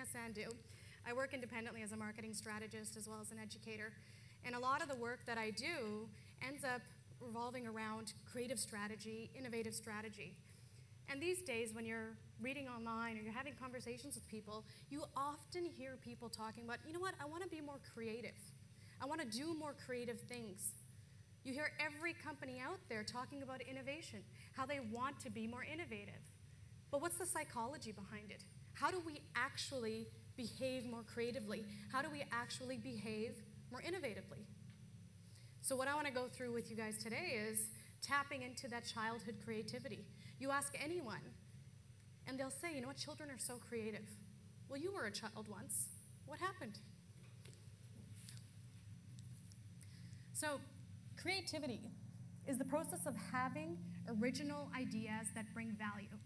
Meena, Sandhu. I work independently as a marketing strategist as well as an educator. And a lot of the work that I do ends up revolving around creative strategy, innovative strategy. And these days, when you're reading online or you're having conversations with people, you often hear people talking about, you know what, I want to be more creative. I want to do more creative things. You hear every company out there talking about innovation, how they want to be more innovative. But what's the psychology behind it? How do we actually behave more creatively? How do we actually behave more innovatively? So what I want to go through with you guys today is tapping into that childhood creativity. You ask anyone, and they'll say, you know what, children are so creative. Well, you were a child once. What happened? So, creativity is the process of having original ideas that bring value.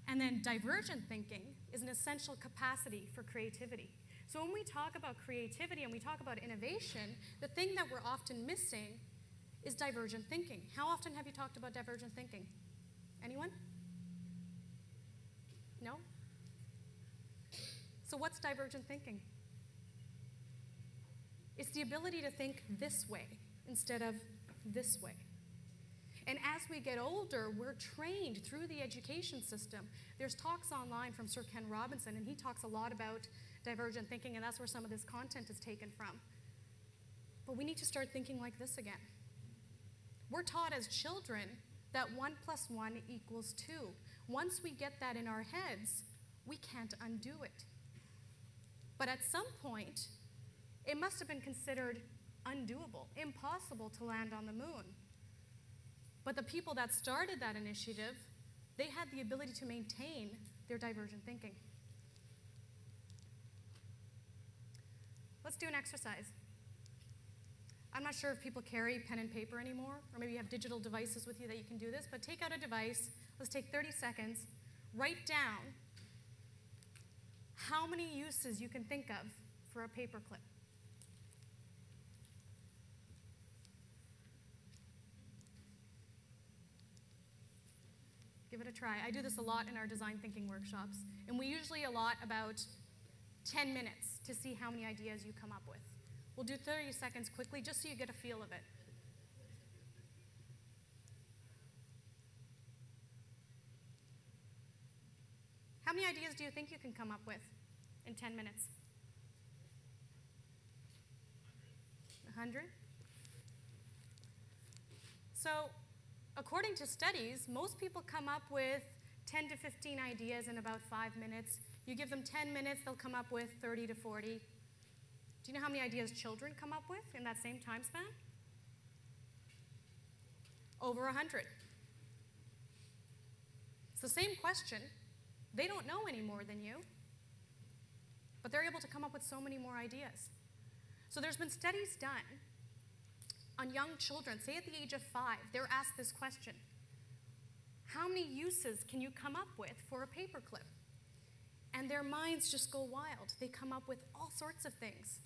And then divergent thinking is an essential capacity for creativity. So when we talk about creativity and we talk about innovation, the thing that we're often missing is divergent thinking. How often have you talked about divergent thinking? Anyone? No? So what's divergent thinking? It's the ability to think this way instead of this way. And as we get older, we're trained through the education system. There's talks online from Sir Ken Robinson, and he talks a lot about divergent thinking, and that's where some of this content is taken from. But we need to start thinking like this again. We're taught as children that 1 + 1 = 2. Once we get that in our heads, we can't undo it. But at some point, it must have been considered undoable, impossible to land on the moon. But the people that started that initiative, they had the ability to maintain their divergent thinking. Let's do an exercise. I'm not sure if people carry pen and paper anymore, or maybe you have digital devices with you that you can do this, but take out a device, let's take 30 seconds, write down how many uses you can think of for a paper clip. Give it a try. I do this a lot in our design thinking workshops, and we usually allot about 10 minutes to see how many ideas you come up with. We'll do 30 seconds quickly just so you get a feel of it. How many ideas do you think you can come up with in 10 minutes? 100? So, according to studies, most people come up with 10 to 15 ideas in about 5 minutes. You give them 10 minutes, they'll come up with 30 to 40. Do you know how many ideas children come up with in that same time span? Over 100. It's the same question. They don't know any more than you, but they're able to come up with so many more ideas. So there's been studies done on young children, say at the age of 5, they're asked this question: how many uses can you come up with for a paperclip? And their minds just go wild. They come up with all sorts of things.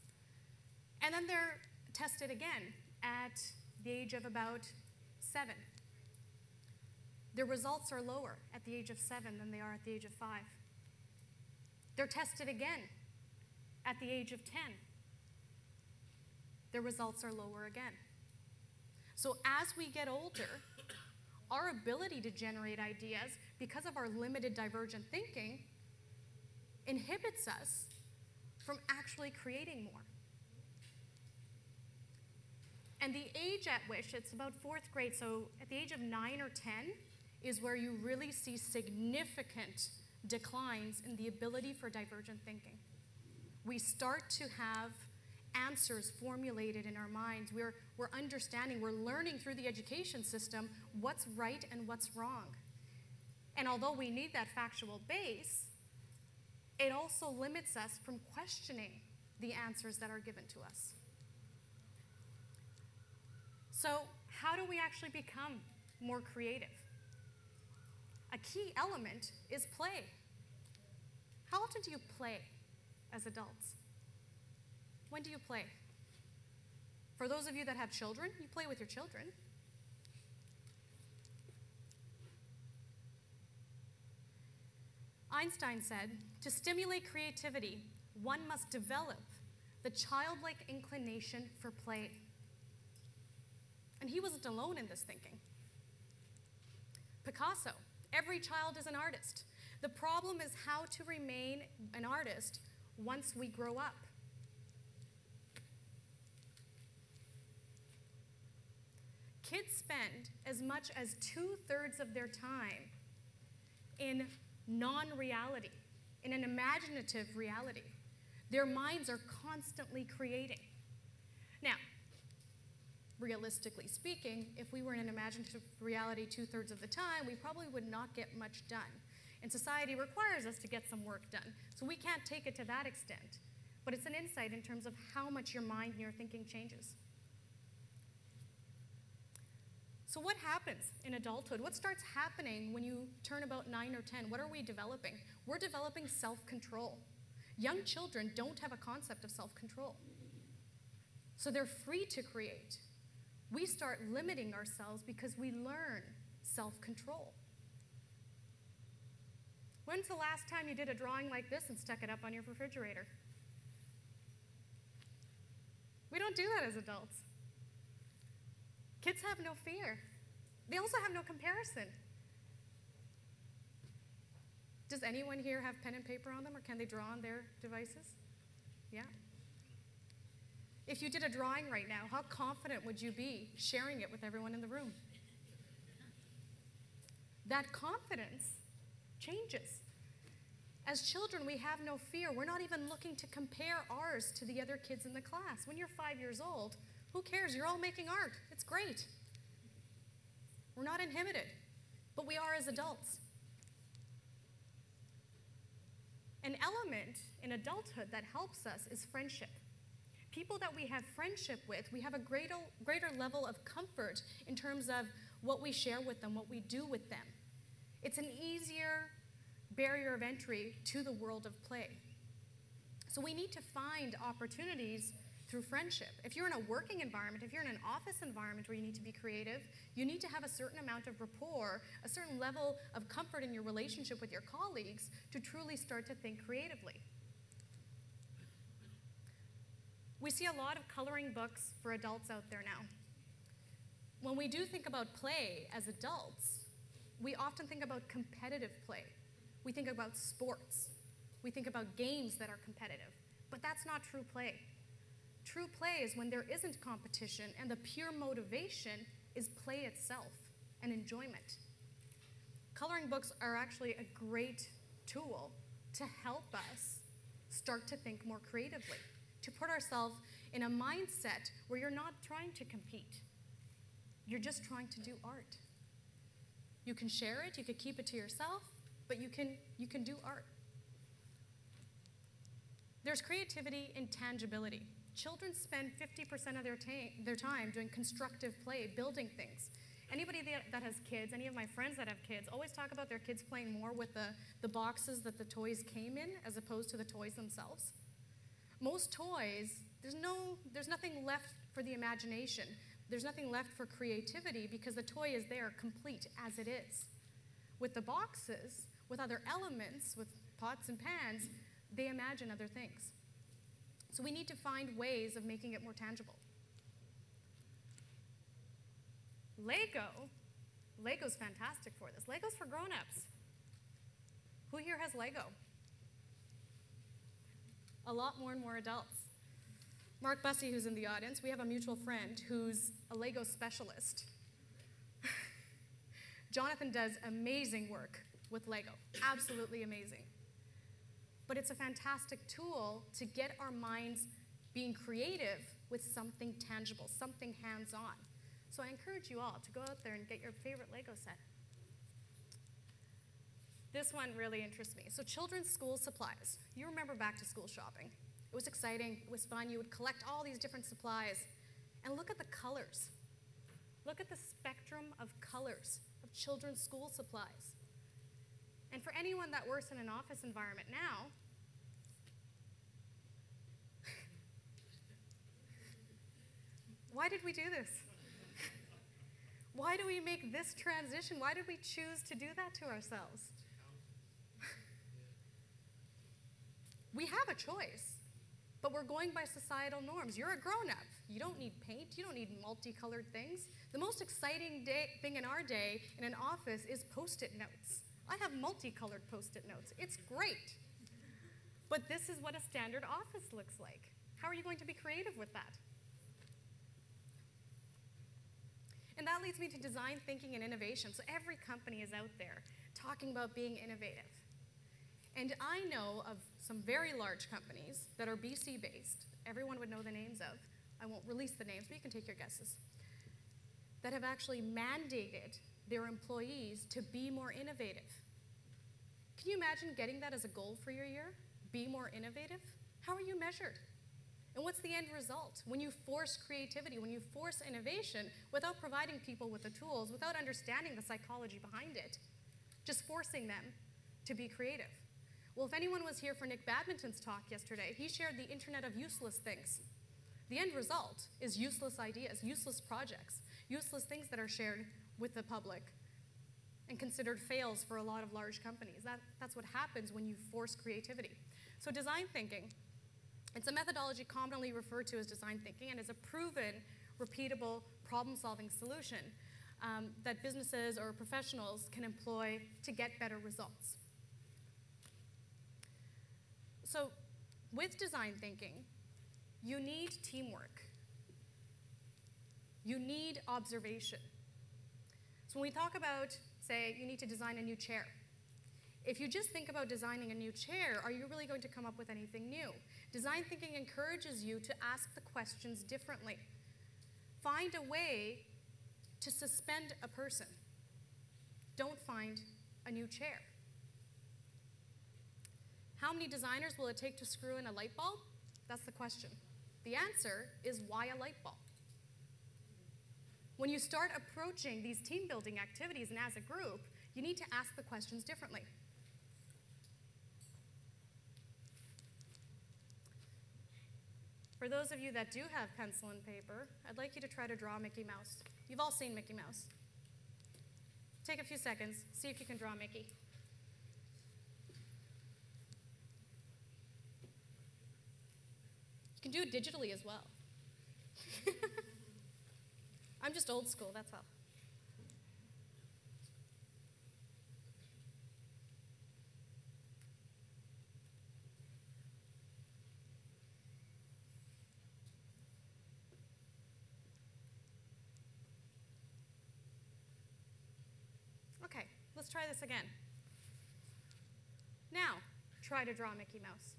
And then they're tested again at the age of about 7. Their results are lower at the age of 7 than they are at the age of 5. They're tested again at the age of 10. Their results are lower again. So as we get older, our ability to generate ideas, because of our limited divergent thinking, inhibits us from actually creating more. And the age at which, it's about 4th grade, so at the age of 9 or 10 is where you really see significant declines in the ability for divergent thinking. We start to have answers formulated in our minds. We're understanding, we're learning through the education system what's right and what's wrong. And although we need that factual base, it also limits us from questioning the answers that are given to us. So how do we actually become more creative? A key element is play. How often do you play as adults? When do you play? For those of you that have children, you play with your children. Einstein said, to stimulate creativity, one must develop the childlike inclination for play. And he wasn't alone in this thinking. Picasso, every child is an artist. The problem is how to remain an artist once we grow up. Kids spend as much as 2/3 of their time in non-reality, in an imaginative reality. Their minds are constantly creating. Now, realistically speaking, if we were in an imaginative reality 2/3 of the time, we probably would not get much done. And society requires us to get some work done. So we can't take it to that extent. But it's an insight in terms of how much your mind and your thinking changes. So what happens in adulthood? What starts happening when you turn about 9 or 10? What are we developing? We're developing self-control. Young children don't have a concept of self-control. So they're free to create. We start limiting ourselves because we learn self-control. When's the last time you did a drawing like this and stuck it up on your refrigerator? We don't do that as adults. Kids have no fear. They also have no comparison. Does anyone here have pen and paper on them, or can they draw on their devices? Yeah. If you did a drawing right now, how confident would you be sharing it with everyone in the room? That confidence changes. As children, we have no fear. We're not even looking to compare ours to the other kids in the class. When you're 5 years old, who cares? You're all making art. It's great. We're not inhibited, but we are as adults. An element in adulthood that helps us is friendship. People that we have friendship with, we have a greater level of comfort in terms of what we share with them, what we do with them. It's an easier barrier of entry to the world of play. So we need to find opportunities through friendship. If you're in a working environment, if you're in an office environment where you need to be creative, you need to have a certain amount of rapport, a certain level of comfort in your relationship with your colleagues to truly start to think creatively. We see a lot of coloring books for adults out there now. When we do think about play as adults, we often think about competitive play. We think about sports. We think about games that are competitive. But that's not true play. True play is when there isn't competition and the pure motivation is play itself and enjoyment. Coloring books are actually a great tool to help us start to think more creatively, to put ourselves in a mindset where you're not trying to compete. You're just trying to do art. You can share it, you can keep it to yourself, but you can do art. There's creativity in tangibility. Children spend 50% of their time doing constructive play, building things. Anybody that has kids, any of my friends that have kids, always talk about their kids playing more with the boxes that the toys came in as opposed to the toys themselves. Most toys, there's nothing left for the imagination. There's nothing left for creativity because the toy is there complete as it is. With the boxes, with other elements, with pots and pans, they imagine other things. So we need to find ways of making it more tangible. Lego's fantastic for this. Lego's for grown-ups. Who here has Lego? A lot more and more adults. Mark Bussey, who's in the audience, we have a mutual friend who's a Lego specialist. Jonathan does amazing work with Lego, absolutely amazing. But it's a fantastic tool to get our minds being creative with something tangible, something hands-on. So I encourage you all to go out there and get your favorite Lego set. This one really interests me. So children's school supplies. You remember back to school shopping. It was exciting, it was fun. You would collect all these different supplies. And look at the colors. Look at the spectrum of colors of children's school supplies. And for anyone that works in an office environment now, why did we do this? Why do we make this transition? Why did we choose to do that to ourselves? We have a choice, but we're going by societal norms. You're a grown-up. You don't need paint. You don't need multicolored things. The most exciting thing in our day in an office is Post-it notes. I have multicolored Post-it notes. It's great. But this is what a standard office looks like. How are you going to be creative with that? And that leads me to design thinking and innovation. So every company is out there talking about being innovative. And I know of some very large companies that are BC-based, everyone would know the names of. I won't release the names, but you can take your guesses, that have actually mandated their employees to be more innovative. Can you imagine getting that as a goal for your year? Be more innovative? How are you measured? And what's the end result? When you force creativity, when you force innovation without providing people with the tools, without understanding the psychology behind it, just forcing them to be creative. Well, if anyone was here for Nick Badminton's talk yesterday, he shared the Internet of useless things. The end result is useless ideas, useless projects, useless things that are shared with the public and considered fails for a lot of large companies. That's what happens when you force creativity. So design thinking, it's a methodology commonly referred to as design thinking and is a proven, repeatable problem-solving solution that businesses or professionals can employ to get better results. So with design thinking, you need teamwork. You need observation. So when we talk about, say, you need to design a new chair, if you just think about designing a new chair, are you really going to come up with anything new? Design thinking encourages you to ask the questions differently. Find a way to suspend a person. Don't find a new chair. How many designers will it take to screw in a light bulb? That's the question. The answer is why a light bulb? When you start approaching these team building activities and as a group, you need to ask the questions differently. For those of you that do have pencil and paper, I'd like you to try to draw Mickey Mouse. You've all seen Mickey Mouse. Take a few seconds, see if you can draw Mickey. You can do it digitally as well. I'm just old school, that's all. Okay, let's try this again. Now, try to draw Mickey Mouse.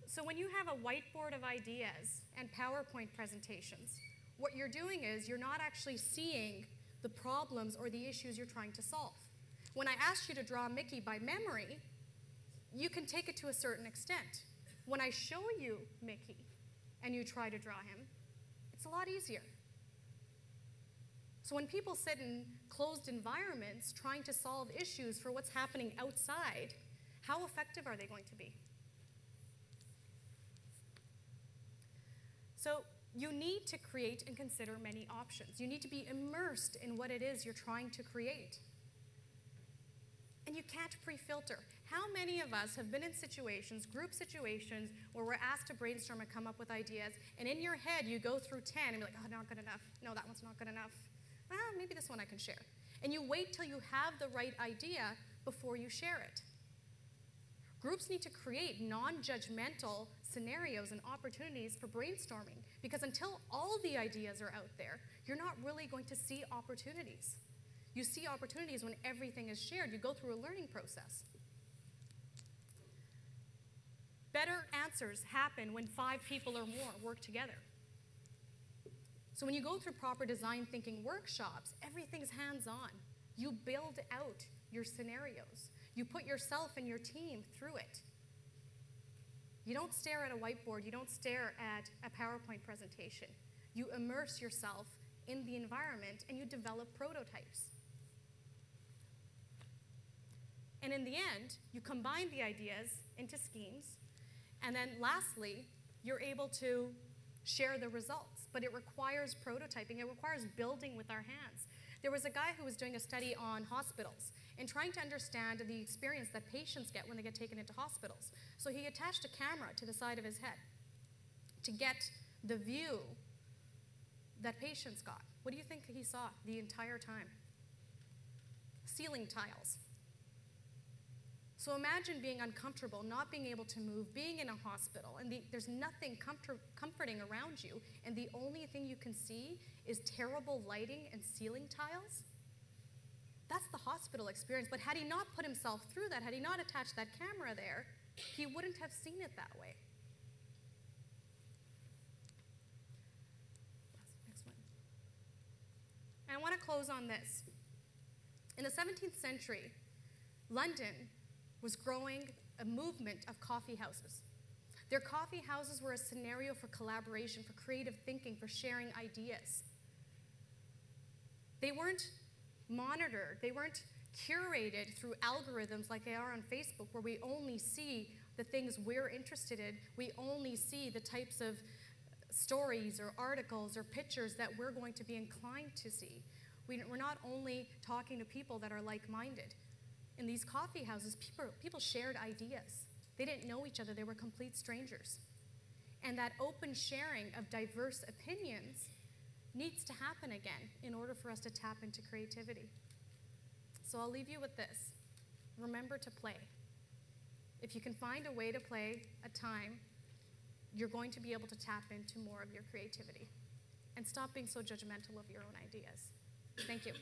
So when you have a whiteboard of ideas and PowerPoint presentations, what you're doing is you're not actually seeing the problems or the issues you're trying to solve. When I asked you to draw Mickey by memory, you can take it to a certain extent. When I show you Mickey and you try to draw him, it's a lot easier. So when people sit in closed environments trying to solve issues for what's happening outside, how effective are they going to be? So you need to create and consider many options. You need to be immersed in what it is you're trying to create. And you can't pre-filter. How many of us have been in situations, group situations, where we're asked to brainstorm and come up with ideas, and in your head you go through 10 and be like, oh, not good enough. No, that one's not good enough. Well, maybe this one I can share. And you wait till you have the right idea before you share it. Groups need to create non-judgmental scenarios and opportunities for brainstorming, because until all the ideas are out there, you're not really going to see opportunities. You see opportunities when everything is shared. You go through a learning process. Better answers happen when 5 people or more work together. So when you go through proper design thinking workshops, everything's hands-on. You build out your scenarios. You put yourself and your team through it. You don't stare at a whiteboard. You don't stare at a PowerPoint presentation. You immerse yourself in the environment and you develop prototypes. And in the end, you combine the ideas into schemes. And then lastly, you're able to share the results. But it requires prototyping. It requires building with our hands. There was a guy who was doing a study on hospitals, and trying to understand the experience that patients get when they get taken into hospitals. So he attached a camera to the side of his head to get the view that patients got. What do you think he saw the entire time? Ceiling tiles. So imagine being uncomfortable, not being able to move, being in a hospital, and there's nothing comforting around you, and the only thing you can see is terrible lighting and ceiling tiles. That's the hospital experience. But had he not put himself through that, had he not attached that camera there, he wouldn't have seen it that way. Next one. And I want to close on this. In the 17th century, London was growing a movement of coffee houses. Their coffee houses were a scenario for collaboration, for creative thinking, for sharing ideas. They weren't monitored, they weren't curated through algorithms like they are on Facebook, where we only see the things we're interested in, we only see the types of stories or articles or pictures that we're going to be inclined to see. We're not only talking to people that are like-minded. In these coffee houses, people shared ideas. They didn't know each other, they were complete strangers. And that open sharing of diverse opinions needs to happen again in order for us to tap into creativity. So I'll leave you with this. Remember to play. If you can find a way to play a time, you're going to be able to tap into more of your creativity. And stop being so judgmental of your own ideas. Thank you.